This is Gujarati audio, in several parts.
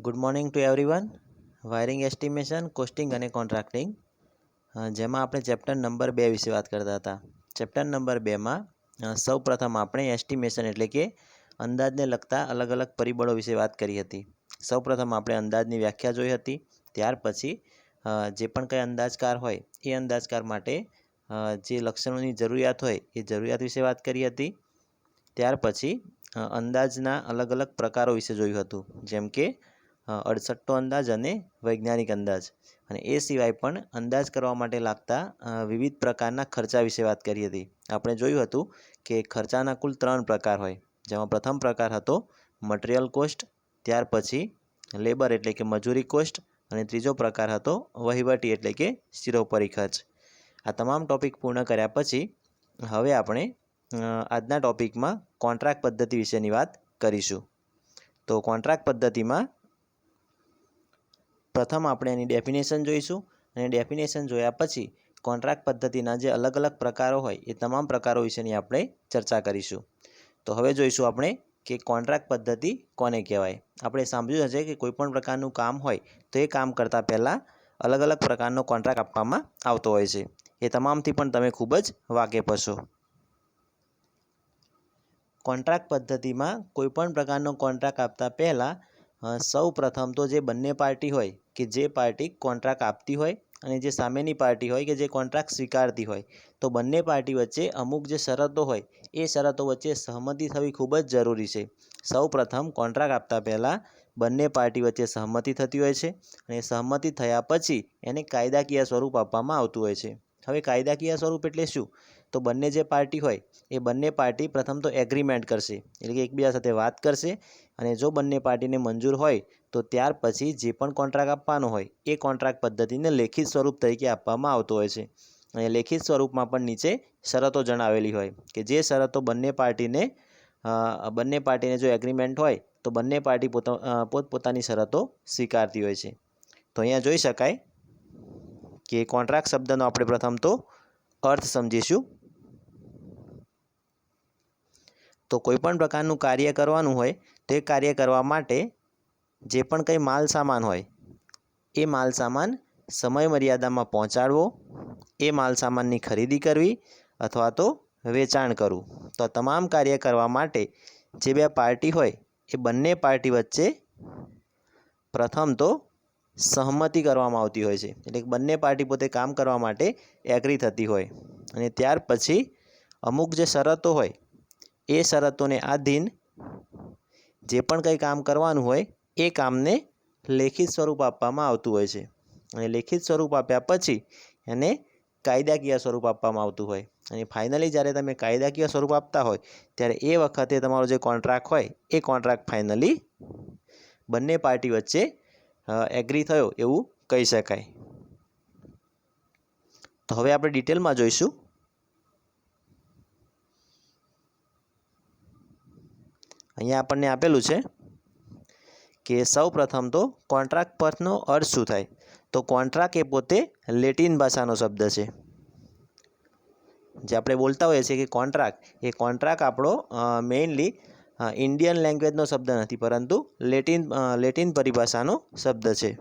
Good morning to everyone. Wiring estimation, costing અને કોન્ટ્રાક્ટિંગ, જેમાં આપણે ચેપ્ટર નંબર 2 વિશે વાત કરતા હતા. ચેપ્ટર નંબર 2માં સૌપ્રથમ આપણે એસ્ટિમેશન એટલે કે અંદાજને લગતા અલગ અલગ પરિબળો વિશે વાત કરી હતી. સૌપ્રથમ આપણે અંદાજની વ્યાખ્યા જોઈ હતી. ત્યાર પછી જે પણ કંઈ અંદાજકાર હોય એ અંદાજકાર માટે જે લક્ષણોની જરૂરિયાત હોય એ જરૂરિયાત વિશે વાત કરી હતી. ત્યાર પછી અંદાજના અલગ અલગ પ્રકારો વિશે જોયું હતું, જેમ કે અડસઠ્ઠો અંદાજ અને વૈજ્ઞાનિક અંદાજ. અને એ સિવાય પણ અંદાજ કરવા માટે લાગતા વિવિધ પ્રકારના ખર્ચા વિશે વાત કરી હતી. આપણે જોયું હતું કે ખર્ચાના કુલ 3 પ્રકાર હોય, જેમાં પ્રથમ પ્રકાર હતો મટીરિયલ કોસ્ટ, ત્યાર પછી લેબર એટલે કે મજૂરી કોસ્ટ, અને ત્રીજો પ્રકાર હતો વહીવટી એટલે કે શિરોપરી ખર્ચ. આ તમામ ટોપિક પૂર્ણ કર્યા પછી હવે આપણે આજના ટોપિકમાં કોન્ટ્રાક્ટ પદ્ધતિ વિશેની વાત કરીશું. તો કોન્ટ્રાક્ટ પદ્ધતિમાં પ્રથમ આપણે એની ડેફિનેશન જોઈશું, અને ડેફિનેશન જોયા પછી કોન્ટ્રાક્ટ પદ્ધતિના જે અલગ અલગ પ્રકારો હોય એ તમામ પ્રકારો વિશેની આપણે ચર્ચા કરીશું. તો હવે જોઈશું આપણે કે કોન્ટ્રાક્ટ પદ્ધતિ કોને કહેવાય. આપણે સાંભળ્યું હશે કે કોઈપણ પ્રકારનું કામ હોય તો એ કામ કરતાં પહેલાં અલગ અલગ પ્રકારનો કોન્ટ્રાક્ટ આપવામાં આવતો હોય છે. એ તમામથી પણ તમે ખૂબ જ વાકેફ હશો. કોન્ટ્રાક્ટ પદ્ધતિમાં કોઈપણ પ્રકારનો કોન્ટ્રાક્ટ આપતા પહેલાં સૌ પ્રથમ તો જે બંને પાર્ટી હોય કે જે પાર્ટી કોન્ટ્રાક્ટ આપતી હોય અને જે સામેની પાર્ટી હોય કે જે કોન્ટ્રાક્ટ સ્વીકારતી હોય, તો બંને પાર્ટી વચ્ચે અમુક જે શરતો હોય એ શરતો વચ્ચે સહમતિ થવી ખૂબ જ જરૂરી છે. સૌ પ્રથમ કોન્ટ્રાક્ટ આપતા પહેલાં બંને પાર્ટી વચ્ચે સહમતિ થતી હોય છે, અને સહમતિ થયા પછી એને કાયદાકીય સ્વરૂપ આપવામાં આવતું હોય છે. હવે કાયદાકીય સ્વરૂપ એટલે શું? તો બંને જે પાર્ટી હોય એ બંને પાર્ટી પ્રથમ તો એગ્રીમેન્ટ કરશે, એટલે કે એકબીજા સાથે વાત કરશે, અને જો બંને પાર્ટીને મંજૂર હોય તો ત્યાર પછી જે પણ કોન્ટ્રાક્ટ આપવાનો હોય એ કોન્ટ્રાક્ટ પદ્ધતિને લેખિત સ્વરૂપ તરીકે આપવામાં આવતો હોય છે. અને લેખિત સ્વરૂપમાં પણ નીચે શરતો જણાવેલી હોય કે જે શરતો બંને પાર્ટીને જો એગ્રીમેન્ટ હોય તો બંને પાર્ટી પોતપોતાની શરતો સ્વીકારતી હોય છે. તો અહીંયા જોઈ શકાય કે કોન્ટ્રાક્ટ શબ્દનો આપણે પ્રથમ તો અર્થ સમજીશું. તો કોઈપણ પ્રકારનું કાર્ય કરવાનું હોય તો એ કાર્ય કરવા માટે જે પણ કંઈ માલ સામાન હોય એ માલ સામાન સમય મર્યાદામાં પહોંચાડવો, એ માલ સામાનની ખરીદી કરવી અથવા તો વેચાણ કરવું. તો તમામ કાર્ય કરવા માટે જે બે પાર્ટી હોય એ બંને પાર્ટી વચ્ચે પ્રથમ તો સહમતિ કરવામાં આવતી હોય છે, એટલે કે બંને પાર્ટી પોતે કામ કરવા માટે એગ્રી થતી હોય. અને ત્યાર પછી અમુક જે શરતો હોય એ શરતોને આધીન જે પણ કંઈ કામ કરવાનું હોય એ કામને લેખિત સ્વરૂપ આપવામાં આવતું હોય છે. અને લેખિત સ્વરૂપ આપ્યા પછી એને કાયદાકીય સ્વરૂપ આપવામાં આવતું હોય. અને ફાઇનલી જ્યારે તમે કાયદાકીય સ્વરૂપ આપતા હોય ત્યારે એ વખતે તમારો જે કોન્ટ્રાક્ટ હોય એ કોન્ટ્રાક્ટ ફાઇનલી બંને પાર્ટી વચ્ચે એગ્રી થયો એવું કહી શકાય. તો હવે આપણે ડિટેલમાં જોઈશું. અહીંયા આપણને આપેલું છે કે સૌ પ્રથમ તો કોન્ટ્રાક્ટ પદનો અર્થ શું થાય. તો કોન્ટ્રાક્ટ એ પોતે લેટિન ભાષાનો શબ્દ છે. જે આપણે બોલતા હોઈએ છીએ કે કોન્ટ્રાક્ટ આપણો મેઇનલી ઇન્ડિયન લેંગ્વેજનો શબ્દ નથી, પરંતુ લેટિન પરિભાષાનો શબ્દ છે.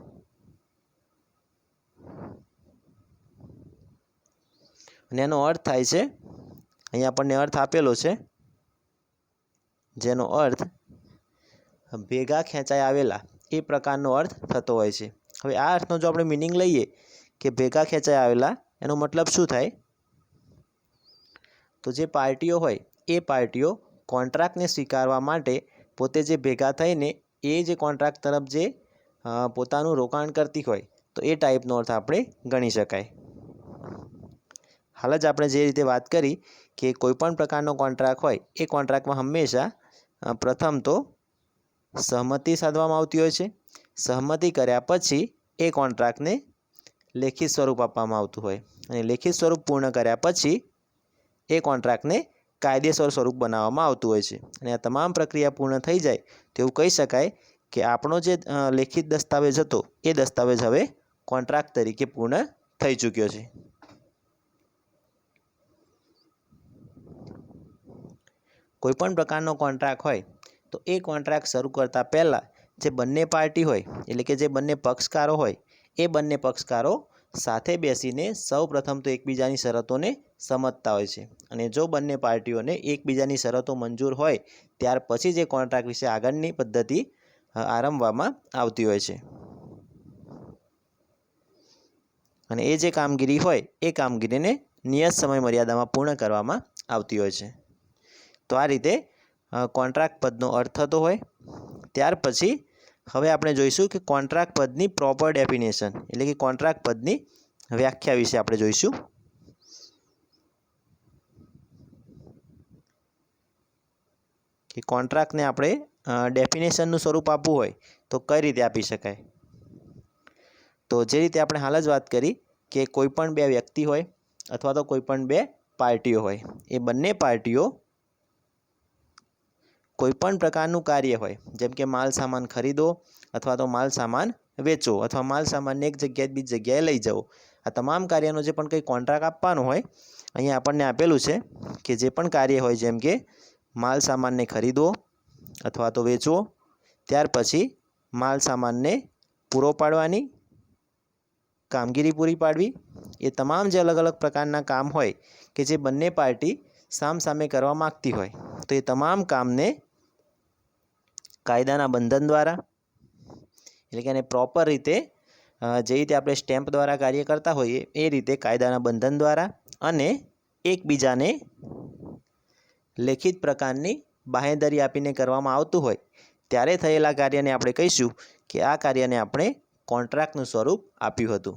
અને એનો અર્થ થાય છે, અહીંયા આપણને અર્થ આપેલો છે, જેનો અર્થ ભેગા ખેંચાઈ આવેલા એ પ્રકારનો અર્થ થતો હોય છે. હવે આ અર્થનો જો આપણે મિનિંગ લઈએ કે ભેગા ખેંચાઈ આવેલા, એનો મતલબ શું થાય? તો જે પાર્ટીઓ હોય એ પાર્ટીઓ કોન્ટ્રાક્ટને સ્વીકારવા માટે પોતે જે ભેગા થઈને એ જે કોન્ટ્રાક્ટ તરફ જે પોતાનું રોકાણ કરતી હોય, તો એ ટાઈપનો અર્થ આપણે ગણી શકાય. હાલ જ આપણે જે રીતે વાત કરી કે કોઈપણ પ્રકારનો કોન્ટ્રાક્ટ હોય એ કોન્ટ્રાક્ટમાં હંમેશા પ્રથમ તો સહમતિ સાધવામાં આવતી હોય છે. સહમતિ કર્યા પછી એ કોન્ટ્રાક્ટને લેખિત સ્વરૂપ આપવામાં આવતું હોય, અને લેખિત સ્વરૂપ પૂર્ણ કર્યા પછી એ કોન્ટ્રાક્ટને કાયદેસર સ્વરૂપ બનાવવામાં આવતું હોય છે. અને આ તમામ પ્રક્રિયા પૂર્ણ થઈ જાય તો એવું કહી શકાય કે આપણો જે લેખિત દસ્તાવેજ હતો એ દસ્તાવેજ હવે કોન્ટ્રાક્ટ તરીકે પૂર્ણ થઈ ચૂક્યો છે. કોઈપણ પ્રકારનો કોન્ટ્રાક્ટ હોય તો એ કોન્ટ્રાક્ટ શરૂ કરતાં પહેલાં જે બંને પાર્ટી હોય એટલે કે જે બંને પક્ષકારો હોય એ બંને પક્ષકારો સાથે બેસીને સૌપ્રથમ તો એકબીજાની શરતોને સમજતા હોય છે અને જો બંને પાર્ટીઓને એકબીજાની શરતો મંજૂર હોય ત્યાર પછી જે કોન્ટ્રાક્ટ વિશે આગળની પદ્ધતિ આરંભવામાં આવતી હોય છે અને એ જે કામગીરી હોય એ કામગીરીને નિયત સમય મર્યાદામાં પૂર્ણ કરવામાં આવતી હોય છે। તો આ રીતે કોન્ટ્રાક્ટ પદનો અર્થ થતો હોય। ત્યાર પછી હવે આપણે જોઈશું કે કોન્ટ્રાક્ટ પદની પ્રોપર ડેફિનેશન એટલે કે કોન્ટ્રાક્ટ પદની વ્યાખ્યા વિશે આપણે જોઈશું। કે કોન્ટ્રાક્ટને આપણે ડેફિનેશનનું સ્વરૂપ આપવું હોય તો કઈ રીતે આપી શકાય। તો જે રીતે આપણે હાલ જ વાત કરી કે કોઈપણ બે વ્યક્તિ હોય અથવા તો કોઈપણ બે પાર્ટીઓ હોય એ બંને પાર્ટીઓ કોઈપણ પ્રકારનું કાર્ય હોય જેમ કે માલ સામાન ખરીદો અથવા તો માલ સામાન વેચો અથવા માલ સામાનને એક જગ્યાએ બીજી જગ્યાએ લઈ જાઓ આ તમામ કાર્યનો જે પણ કંઈ કોન્ટ્રાક્ટ આપવાનો હોય અહીંયા આપણને આપેલું છે કે જે પણ કાર્ય હોય જેમ કે માલ સામાનને ખરીદવો અથવા તો વેચવો ત્યાર પછી માલ સામાનને પૂરો પાડવાની કામગીરી પૂરી પાડવી એ તમામ જે અલગ અલગ પ્રકારના કામ હોય કે જે બંને પાર્ટી સામસામે કરવા માગતી હોય તો એ તમામ કામને કાયદાના બંધન દ્વારા એટલે કે એને પ્રોપર રીતે જે રીતે આપણે સ્ટેમ્પ દ્વારા કાર્ય કરતા હોઈએ એ રીતે કાયદાના બંધન દ્વારા અને એકબીજાને લેખિત પ્રકારની બાંહેધરી આપીને કરવામાં આવતું હોય ત્યારે થયેલા કાર્યને આપણે કહીશું કે આ કાર્યને આપણે કોન્ટ્રાક્ટનું સ્વરૂપ આપ્યું હતું।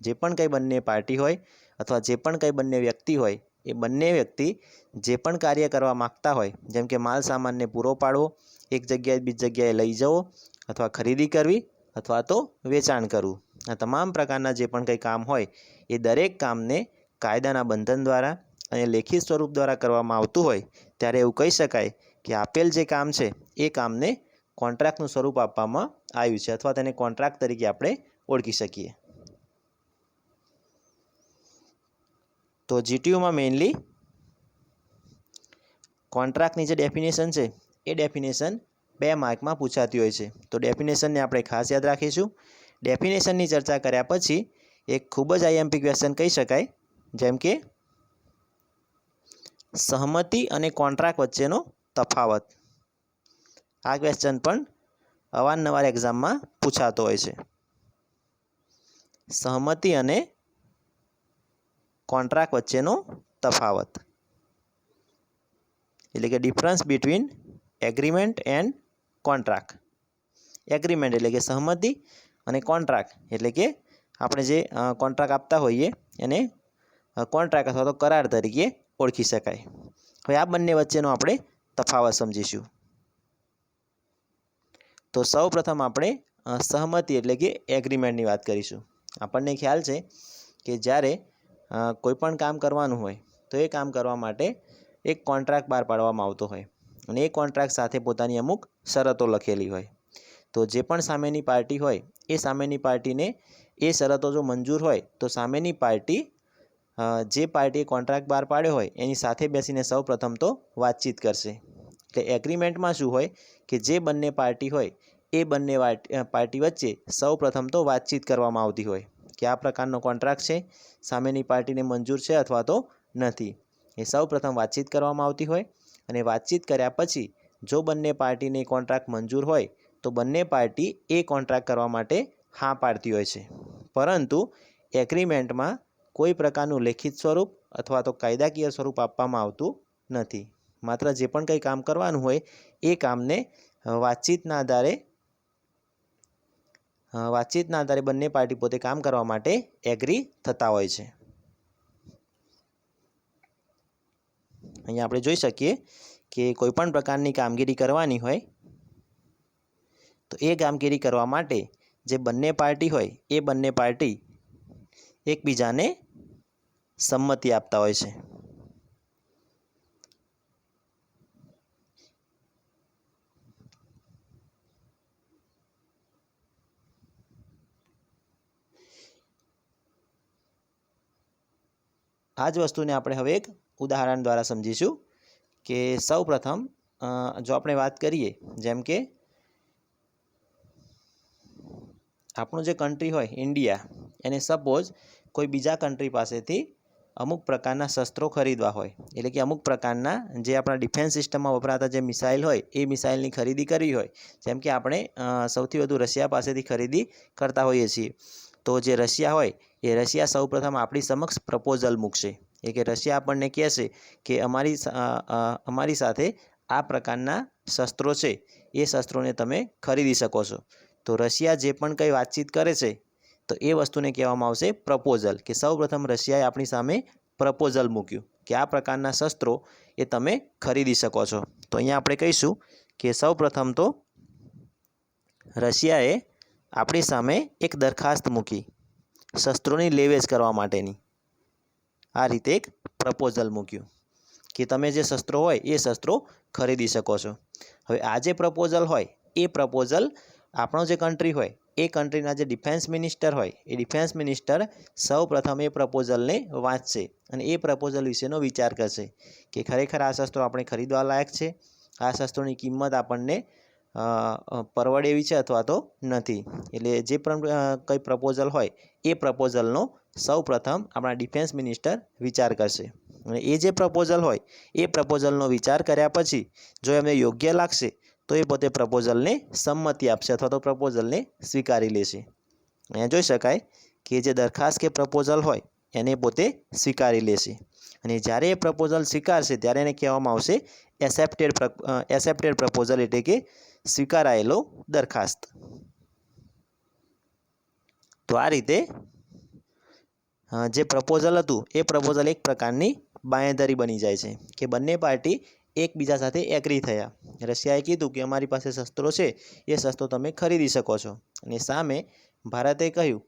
જે પણ કંઈ બંને પાર્ટી હોય અથવા જે પણ કંઈ બંને વ્યક્તિ હોય એ બંને વ્યક્તિ જે પણ કાર્ય કરવા માગતા હોય જેમ કે માલ સામાનને પૂરો પાડવો એક જગ્યાએ બીજી જગ્યાએ લઈ જવો અથવા ખરીદી કરવી અથવા તો વેચાણ કરવું આ તમામ પ્રકારના જે પણ કંઈ કામ હોય એ દરેક કામને કાયદાના બંધન દ્વારા અને લેખિત સ્વરૂપ દ્વારા કરવામાં આવતું હોય ત્યારે એવું કહી શકાય કે આપેલ જે કામ છે એ કામને કોન્ટ્રાક્ટનું સ્વરૂપ આપવામાં આવ્યું છે અથવા તેને કોન્ટ્રાક્ટ તરીકે આપણે ઓળખી શકીએ। તો જીટીયુમાં મેઇનલી કોન્ટ્રાક્ટની જે ડેફિનેશન છે એ ડેફિનેશન 2 માર્કમાં પૂછાતી હોય છે તો ડેફિનેશનને આપણે ખાસ યાદ રાખીશું। ડેફિનેશનની ચર્ચા કર્યા પછી એક ખૂબ જ આઈએમપી ક્વેશ્ચન કહી શકાય જેમ કે સહમતિ અને કોન્ટ્રાક્ટ વચ્ચેનો તફાવત આ ક્વેશ્ચન પણ અવારનવાર એક્ઝામમાં પૂછાતો હોય છે। સહમતિ અને કોન્ટ્રાક્ટ વચ્ચેનો તફાવત એટલે કે difference between agreement and contract. Agreement એટલે કે સહમતિ અને કોન્ટ્રાક્ટ એટલે કે આપણે જે કોન્ટ્રાક્ટ આપતા હોઈએ એને કોન્ટ્રાક્ટ અથવા તો કરાર તરીકે ઓળખી શકાય। હવે આ બંને વચ્ચેનો આપણે તફાવત સમજીશું। તો સૌપ્રથમ આપણે સહમતિ એટલે કે એગ્રીમેન્ટની વાત કરીશું। આપણને ખ્યાલ છે કે જ્યારે કોઈ પણ કામ કરવાનું હોય તો એ કામ કરવા માટે એક કોન્ટ્રાક્ટ બહાર પાડવામાં આવતો હોય અને એ કોન્ટ્રાક્ટ સાથે પોતાની અમુક શરતો લખેલી હોય તો જે પણ સામેની પાર્ટી હોય એ સામેની પાર્ટીને એ શરતો જો મંજૂર હોય તો સામેની પાર્ટી જે પાર્ટીએ કોન્ટ્રાક્ટ બહાર પાડ્યો હોય એની સાથે બેસીને સૌપ્રથમ તો વાતચીત કરશે। એટલે એગ્રીમેન્ટમાં શું હોય કે જે બંને પાર્ટી હોય એ બંને પાર્ટી વચ્ચે સૌપ્રથમ તો વાતચીત કરવામાં આવતી હોય કે આ પ્રકારનો કોન્ટ્રાક્ટ છે સામેની પાર્ટીને મંજૂર છે અથવા તો નથી એ સૌપ્રથમ વાતચીત કરવામાં આવતી હોય અને વાતચીત કર્યા પછી જો બંને પાર્ટીને કોન્ટ્રાક્ટ મંજૂર હોય તો બંને પાર્ટી એ કોન્ટ્રાક્ટ કરવા માટે હા પાડતી હોય છે પરંતુ એગ્રીમેન્ટમાં કોઈ પ્રકારનું લેખિત સ્વરૂપ અથવા તો કાયદાકીય સ્વરૂપ આપવામાં આવતું નથી। માત્ર જે પણ કંઈ કામ કરવાનું હોય એ કામને વાતચીતના આધારે બંને પાર્ટી પોતે કામ કરવા માટે એગ્રી થતા હોય છે। અહીંયા આપણે જોઈ શકીએ કે કોઈ પણ પ્રકારની કામગીરી કરવાની હોય તો એ કામગીરી કરવા માટે જે બંને પાર્ટી હોય એ બંને પાર્ટી એકબીજાને સંમતિ આપતા હોય છે। આ જ વસ્તુને આપણે હવે એક ઉદાહરણ દ્વારા સમજીશું કે સૌપ્રથમ જો આપણે વાત કરીએ જેમ કે આપણું જે કન્ટ્રી હોય ઇન્ડિયા, એને સપોઝ કોઈ બીજા કન્ટ્રી પાસેથી અમુક પ્રકારના શસ્ત્રો ખરીદવા હોય, એટલે કે અમુક પ્રકારના જે આપણા ડિફેન્સ સિસ્ટમમાં વપરાતા જે મિસાઇલ હોય એ મિસાઇલની ખરીદી કરવી હોય, જેમ કે આપણે સૌથી વધુ રશિયા પાસેથી ખરીદી કરતા હોઈએ છીએ. તો જે રશિયા હોય એ રશિયા સૌપ્રથમ આપણી સમક્ષ પ્રપોઝલ મૂકશે. એ કે રશિયા આપણને કહેશે કે અમારી સાથે આ પ્રકારના શસ્ત્રો છે, એ શસ્ત્રોને તમે ખરીદી શકો છો. તો રશિયા જે પણ કંઈ વાતચીત કરે છે તો એ વસ્તુને કહેવામાં આવશે પ્રપોઝલ, કે સૌપ્રથમ રશિયાએ આપણી સામે પ્રપોઝલ મૂક્યું કે આ પ્રકારના શસ્ત્રો એ તમે ખરીદી શકો છો. તો અહીંયા આપણે કહીશું કે સૌપ્રથમ તો રશિયાએ આપણી સામે એક દરખાસ્ત મૂકી શસ્ત્રોની લેવેચ કરવા માટેની. આ રીતે એક પ્રપોઝલ મૂક્યું કે તમે જે શસ્ત્રો હોય એ શસ્ત્રો ખરીદી શકો છો. હવે આ જે પ્રપોઝલ હોય એ પ્રપોઝલ આપણો જે કન્ટ્રી હોય એ કન્ટ્રીના જે ડિફેન્સ મિનિસ્ટર હોય એ ડિફેન્સ મિનિસ્ટર સૌ પ્રથમ એ પ્રપોઝલને વાંચશે અને એ પ્રપોઝલ વિશેનો વિચાર કરશે કે ખરેખર આ શસ્ત્રો આપણે ખરીદવા લાયક છે, આ શસ્ત્રોની કિંમત આપણને પરવડે એવી છે અથવા તો નથી. એટલે જે પણ કંઈ પ્રપોઝલ હોય એ પ્રપોઝલનો સૌ પ્રથમ આપણા ડિફેન્સ મિનિસ્ટર વિચાર કરશે અને એ જે પ્રપોઝલ હોય એ પ્રપોઝલનો વિચાર કર્યા પછી જો એમને યોગ્ય લાગશે તો એ પોતે પ્રપોઝલને સંમતિ આપશે અથવા તો પ્રપોઝલને સ્વીકારી લેશે. અહીંયા જોઈ શકાય કે જે દરખાસ્ત કે પ્રપોઝલ હોય એને પોતે સ્વીકારી લેશે અને જ્યારે એ પ્રપોઝલ સ્વીકારશે ત્યારે એને કહેવામાં આવશે એસેપ્ટેડ પ્રપોઝલ, એટલે કે સ્વીકારાયેલો દરખાસ્ત. તો આ રીતે જે પ્રપોઝલ હતું એ પ્રપોઝલ એક પ્રકારની બાંયધરી બની જાય છે કે બંને પાર્ટી એકબીજા સાથે એગ્રી થયા. રશિયાએ કીધું કે અમારી પાસે શસ્ત્રો છે, એ શસ્ત્રો તમે ખરીદી શકો છો અને સામે ભારતે કહ્યું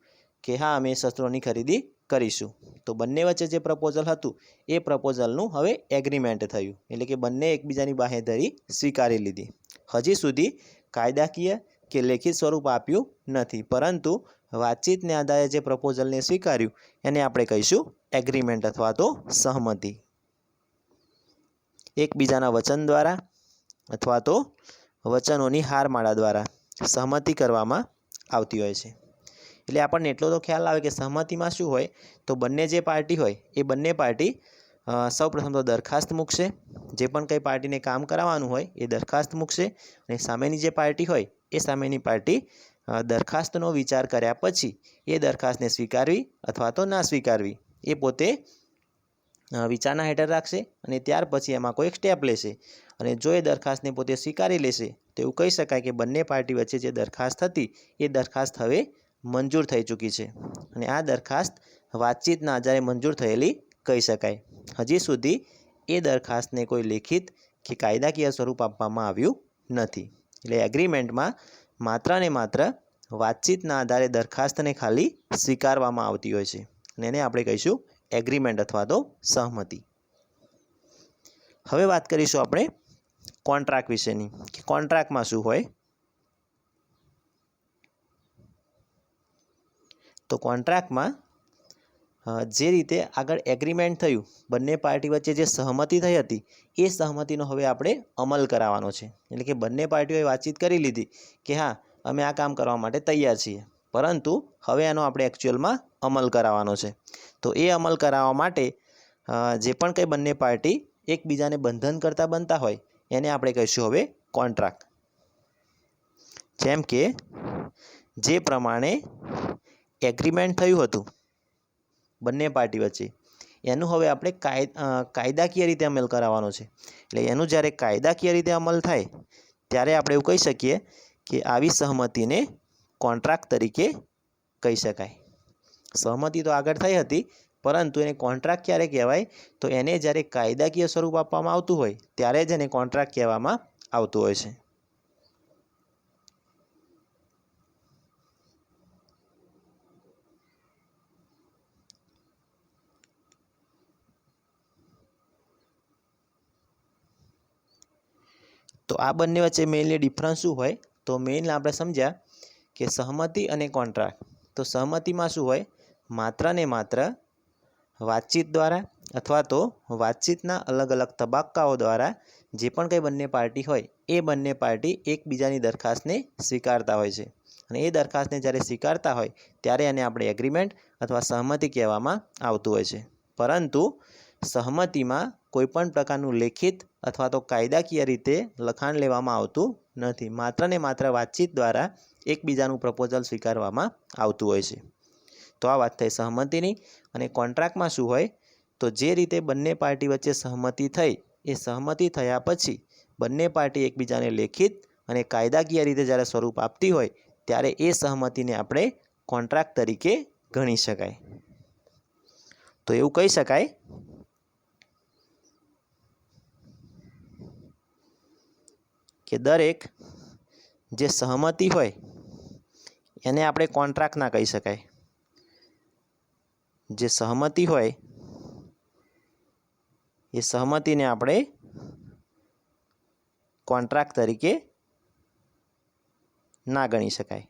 કે હા અમે શસ્ત્રોની ખરીદી કરીશું. તો બંને વચ્ચે જે પ્રપોઝલ હતું એ પ્રપોઝલનું હવે એગ્રીમેન્ટ થયું, એટલે કે બંને એકબીજાની બાંહેધરી સ્વીકારી લીધી. હજી સુધી કાયદાકીય કે લેખિત સ્વરૂપ આપ્યું નથી, પરંતુ વાતચીતને આધારે જે પ્રપોઝલને સ્વીકાર્યું એને આપણે કહીશું એગ્રીમેન્ટ અથવા તો સહમતિ. એકબીજાના વચન દ્વારા અથવા તો વચનોની હારમાળા દ્વારા સહમતિ કરવામાં આવતી હોય છે. એટલે આપણને એટલો તો ખ્યાલ આવે કે સહમતિમાં શું હોય, તો બંને જે પાર્ટી હોય એ બંને પાર્ટી સૌપ્રથમ તો દરખાસ્ત મૂકશે, જે પણ કંઈ પાર્ટીને કામ કરાવવાનું હોય એ દરખાસ્ત મૂકશે અને સામેની જે પાર્ટી હોય એ સામેની પાર્ટી દરખાસ્તનો વિચાર કર્યા પછી એ દરખાસ્તને સ્વીકારવી અથવા તો ના સ્વીકારવી એ પોતે વિચારણા હેઠળ રાખશે અને ત્યાર પછી એમાં કોઈ સ્ટેપ લેશે અને જો એ દરખાસ્તને પોતે સ્વીકારી લેશે તો એવું કહી શકાય કે બંને પાર્ટી વચ્ચે જે દરખાસ્ત હતી એ દરખાસ્ત હવે મંજૂર થઈ ચૂકી છે અને આ દરખાસ્ત વાતચીતના આધારે મંજૂર થયેલી કહી શકાય. હજી સુધી એ દરખાસ્તને કોઈ લેખિત કે કાયદાકીય સ્વરૂપ આપવામાં આવ્યું નથી. એટલે એગ્રીમેન્ટમાં માત્ર ને માત્ર વાતચીતના આધારે દરખાસ્તને ખાલી સ્વીકારવામાં આવતી હોય છે અને એને આપણે કહીશું એગ્રીમેન્ટ અથવા તો સહમતિ. હવે વાત કરીશું આપણે કોન્ટ્રાક્ટ વિશેની કે કોન્ટ્રાક્ટમાં શું હોય. તો કોન્ટ્રાક્ટમાં જે રીતે આગળ એગ્રીમેન્ટ થયું, બંને પાર્ટી વચ્ચે જે સહમતિ થઈ હતી એ સહમતિનો હવે આપણે અમલ કરાવવાનો છે. એટલે કે બંને પાર્ટીઓએ વાતચીત કરી લીધી કે હા અમે આ કામ કરવા માટે તૈયાર છીએ, પરંતુ હવે એનો આપણે એકચ્યુઅલમાં અમલ કરાવવાનો છે. તો એ અમલ કરાવવા માટે જે પણ કંઈ બંને પાર્ટી એકબીજાને બંધન કરતા બનતા હોય એને આપણે કહીશું હવે કોન્ટ્રાક્ટ. જેમ કે જે પ્રમાણે એગ્રીમેન્ટ થયું હતું બંને પાર્ટી વચ્ચે એનું હવે આપણે કાયદાકીય રીતે અમલ કરાવવાનો છે. એટલે એનું જ્યારે કાયદાકીય રીતે અમલ થાય ત્યારે આપણે એવું કહી શકીએ કે આવી સહમતિને કોન્ટ્રાક્ટ તરીકે કહી શકાય. સહમતિ તો આગળ થઈ હતી, પરંતુ એને કોન્ટ્રાક્ટ ક્યારે કહેવાય, તો એને જ્યારે કાયદાકીય સ્વરૂપ આપવામાં આવતું હોય ત્યારે જ એને કોન્ટ્રાક્ટ કહેવામાં આવતું હોય છે. તો આ બંને વચ્ચે મેઇનલી ડિફરન્સ શું હોય, તો મેઇન આપણે સમજ્યા કે સહમતિ અને કોન્ટ્રાક્ટ. તો સહમતિમાં શું હોય, માત્ર ને માત્ર વાતચીત દ્વારા અથવા તો વાતચીતના અલગ અલગ તબક્કાઓ દ્વારા જે પણ કંઈ બંને પાર્ટી હોય એ બંને પાર્ટી એકબીજાની દરખાસ્તને સ્વીકારતા હોય છે અને એ દરખાસ્તને જ્યારે સ્વીકારતા હોય ત્યારે એને આપણે એગ્રીમેન્ટ અથવા સહમતિ કહેવામાં આવતું હોય છે. પરંતુ સહમતિમાં કોઈપણ પ્રકારનું લેખિત અથવા તો કાયદાકીય રીતે લખાણ લેવામાં આવતું નથી. માત્ર ને માત્ર વાતચીત દ્વારા એકબીજાનું પ્રપોઝલ સ્વીકારવામાં આવતું હોય છે. તો આ વાત થઈ સહમતિની. અને કોન્ટ્રાક્ટમાં શું હોય તો જે રીતે બંને પાર્ટી વચ્ચે સહમતિ થઈ એ સહમતિ થયા પછી બંને પાર્ટી એકબીજાને લેખિત અને કાયદાકીય રીતે જ્યારે સ્વરૂપ આપતી હોય ત્યારે એ સહમતિને આપણે કોન્ટ્રાક્ટ તરીકે ગણી શકાય. તો એવું કહી શકાય કે દરેક જે સહમતિ હોય એને આપણે કોન્ટ્રાક્ટ ના કહી શકાય. જે સહમતિ હોય એ સહમતિને આપણે કોન્ટ્રાક્ટ તરીકે ના ગણી શકાય.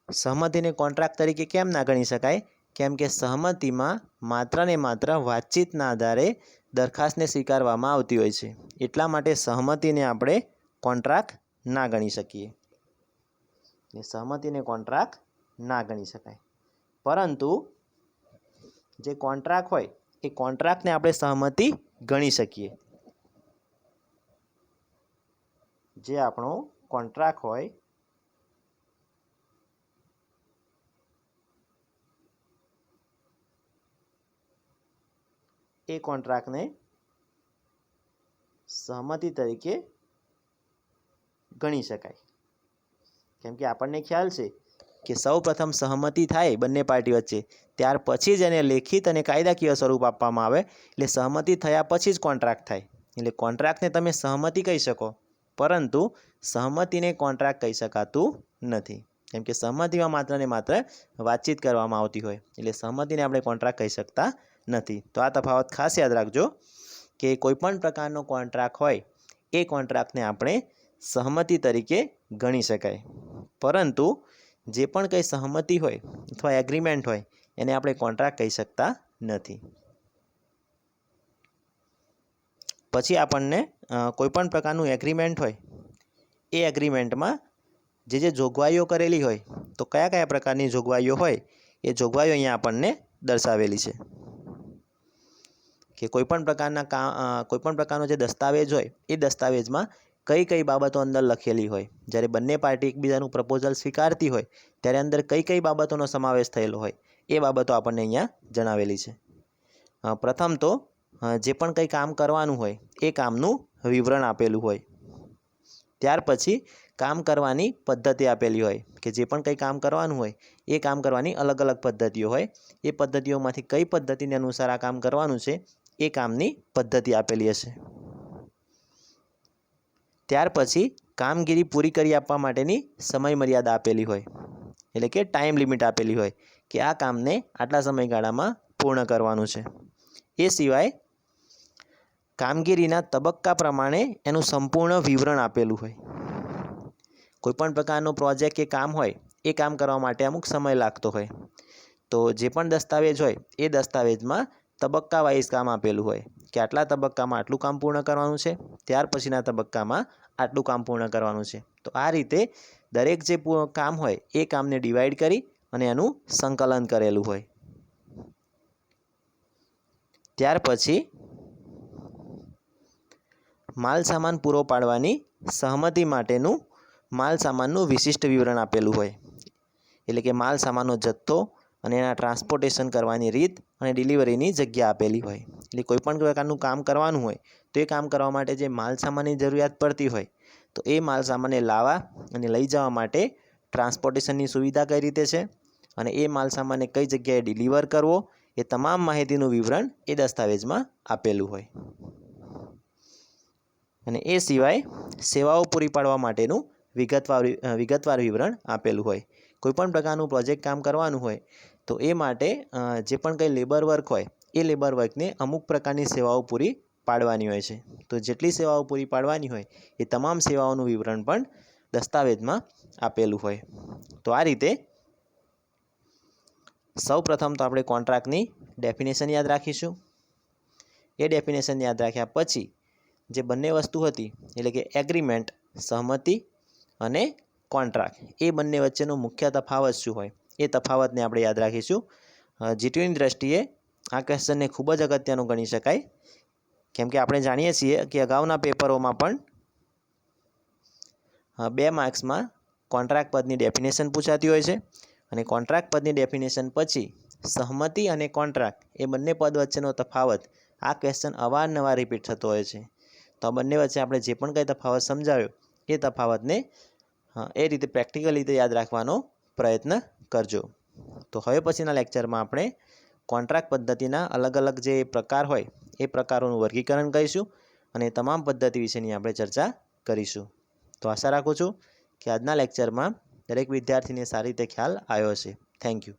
સહમતિને કોન્ટ્રાક્ટ તરીકે કેમ ના ગણી શકાય? કેમ કે સહમતિમાં માત્ર ને માત્ર વાતચીતના આધારે દરખાસ્તને સ્વીકારવામાં આવતી હોય છે. એટલા માટે સહમતિને આપણે કોન્ટ્રાક્ટ ના ગણી શકીએ. સહમતિને કોન્ટ્રાક્ટ ના ગણી શકાય. પરંતુ જે કોન્ટ્રાક્ટ હોય એ કોન્ટ્રાક્ટને આપણે સહમતિ ગણી શકીએ. જે આપણો કોન્ટ્રાક્ટ હોય એ કોન્ટ્રાક્ટને સહમતિ તરીકે ગણી શકાય. કેમ કે આપણને ખ્યાલ છે કે સૌ પ્રથમ સહમતિ થાય બંને પાર્ટી વચ્ચે ત્યાર પછી જ એને લેખિત અને કાયદાકીય સ્વરૂપ આપવામાં આવે. એટલે સહમતિ થયા પછી જ કોન્ટ્રાક્ટ થાય. એટલે કોન્ટ્રાક્ટને તમે સહમતિ કહી શકો પરંતુ સહમતિને કોન્ટ્રાક્ટ કહી શકાતું નથી. કેમ કે સહમતિમાં માત્ર ને માત્ર વાતચીત કરવામાં આવતી હોય એટલે સહમતિને આપણે કોન્ટ્રાક્ટ કહી શકતા નથી. તો આ તફાવત ખાસ યાદ રાખજો કે કોઈપણ પ્રકારનો કોન્ટ્રાક્ટ હોય એ કોન્ટ્રાક્ટને આપણે સહમતિ તરીકે ગણી શકાય. પરંતુ જે પણ કંઈ સહમતિ હોય અથવા એગ્રીમેન્ટ હોય એને આપણે કોન્ટ્રાક્ટ કહી શકતા નથી. પછી આપણને કોઈપણ પ્રકારનું એગ્રીમેન્ટ હોય એ એગ્રીમેન્ટમાં જે જોગવાઈઓ કરેલી હોય તો કયા કયા પ્રકારની જોગવાઈઓ હોય એ જોગવાઈઓ અહીંયા આપણને દર્શાવેલી છે. કે કોઈપણ પ્રકારનો જે દસ્તાવેજ હોય એ દસ્તાવેજમાં કઈ કઈ બાબતો અંદર લખેલી હોય. જ્યારે બંને પાર્ટી એકબીજાનું પ્રપોઝલ સ્વીકારતી હોય ત્યારે અંદર કઈ કઈ બાબતોનો સમાવેશ થયેલો હોય એ બાબતો આપણને અહીંયા જણાવેલી છે. પ્રથમ તો જે પણ કંઈ કામ કરવાનું હોય એ કામનું વિવરણ આપેલું હોય. ત્યાર પછી કામ કરવાની પદ્ધતિ આપેલી હોય કે જે પણ કંઈ કામ કરવાનું હોય એ કામ કરવાની અલગ અલગ પદ્ધતિઓ હોય. એ પદ્ધતિઓમાંથી કઈ પદ્ધતિને અનુસાર આ કામ કરવાનું છે એ કામની પદ્ધતિ આપેલી હશે. ત્યાર પછી કામગીરી પૂરી કરી આપવા માટેની સમય મર્યાદા આપેલી હોય એટલે કે ટાઈમ લિમિટ આપેલી હોય કે આ કામને આટલા સમયગાળામાં પૂર્ણ કરવાનું છે. એ સિવાય કામગીરીના તબક્કા પ્રમાણે એનું સંપૂર્ણ વિવરણ આપેલું હોય. કોઈપણ પ્રકારનો પ્રોજેક્ટ કે કામ હોય એ કામ કરવા માટે અમુક સમય લાગતો હોય તો જે પણ દસ્તાવેજ હોય એ દસ્તાવેજમાં તબક્કા વાઇઝ કામ આપેલું હોય કે આટલા તબક્કામાં આટલું કામ પૂર્ણ કરવાનું છે, ત્યાર પછીના તબક્કામાં આટલું કામ પૂર્ણ કરવાનું છે. તો આ રીતે દરેક જે કામ હોય એ કામને ડિવાઈડ કરી અને એનું સંકલન કરેલું હોય. ત્યાર પછી માલ સામાન પૂરો પાડવાની સહમતિ માટેનું માલ સામાનનું વિશિષ્ટ વિવરણ આપેલું હોય. એટલે કે માલ સામાનનો જથ્થો અને એના ટ્રાન્સપોર્ટેશન કરવાની રીત અને ડિલિવરીની જગ્યા આપેલી હોય. એટલે કોઈપણ પ્રકારનું કામ કરવાનું હોય તો એ કામ કરવા માટે જે માલ સામાનની જરૂરિયાત પડતી હોય તો એ માલ સામાનને લાવવા અને લઈ જવા માટે ટ્રાન્સપોર્ટેશનની સુવિધા કઈ રીતે છે અને એ માલ સામાનને કઈ જગ્યાએ ડિલિવર કરવો એ તમામ માહિતીનું વિવરણ એ દસ્તાવેજમાં આપેલું હોય. અને એ સિવાય સેવાઓ પૂરી પાડવા માટેનું વિગતવાર વિવરણ આપેલું હોય. કોઈપણ પ્રકારનું પ્રોજેક્ટ કામ કરવાનું હોય તો એ માટે જે પણ કંઈ લેબર વર્ક હોય એ લેબર વર્કને અમુક પ્રકારની સેવાઓ પૂરી પાડવાની હોય છે. તો જેટલી સેવાઓ પૂરી પાડવાની હોય એ તમામ સેવાઓનું વિવરણ પણ દસ્તાવેજમાં આપેલું હોય. તો આ રીતે સૌ પ્રથમ તો આપણે કોન્ટ્રાક્ટની ડેફિનેશન યાદ રાખીશું. એ ડેફિનેશન યાદ રાખ્યા પછી જે બંને વસ્તુ હતી એટલે કે એગ્રીમેન્ટ સહમતિ અને કોન્ટ્રાક્ટ, એ બંને વચ્ચેનો મુખ્ય તફાવત શું હોય એ તફાવતને આપણે યાદ રાખીશું. જીટીયુની દ્રષ્ટિએ આ ક્વેશ્ચનને ખૂબ જ અગત્યનું ગણી શકાય, કેમ કે આપણે જાણીએ છીએ કે અગાઉના પેપરોમાં પણ 2 માર્ક્સમાં કોન્ટ્રાક્ટ પદની ડેફિનેશન પૂછાતી હોય છે અને કોન્ટ્રાક્ટ પદની ડેફિનેશન પછી સહમતિ અને કોન્ટ્રાક્ટ એ બંને પદ વચ્ચેનો તફાવત આ ક્વેશ્ચન અવારનવાર રિપીટ થતો હોય છે. તો આ બંને વચ્ચે આપણે જે પણ કંઈ તફાવત સમજાવ્યો એ તફાવતને એ રીતે પ્રેક્ટિકલ રીતે યાદ રાખવાનો પ્રયત્ન કરજો. તો હવે પછીના લેક્ચરમાં આપણે કોન્ટ્રાક્ટ પદ્ધતિના અલગ અલગ જે પ્રકાર હોય એ પ્રકારોનું વર્ગીકરણ કરીશું અને તમામ પદ્ધતિ વિશેની આપણે ચર્ચા કરીશું. તો આશા રાખું છું કે આજના લેક્ચરમાં દરેક વિદ્યાર્થીને સારી રીતે ખ્યાલ આવ્યો હશે. Thank you.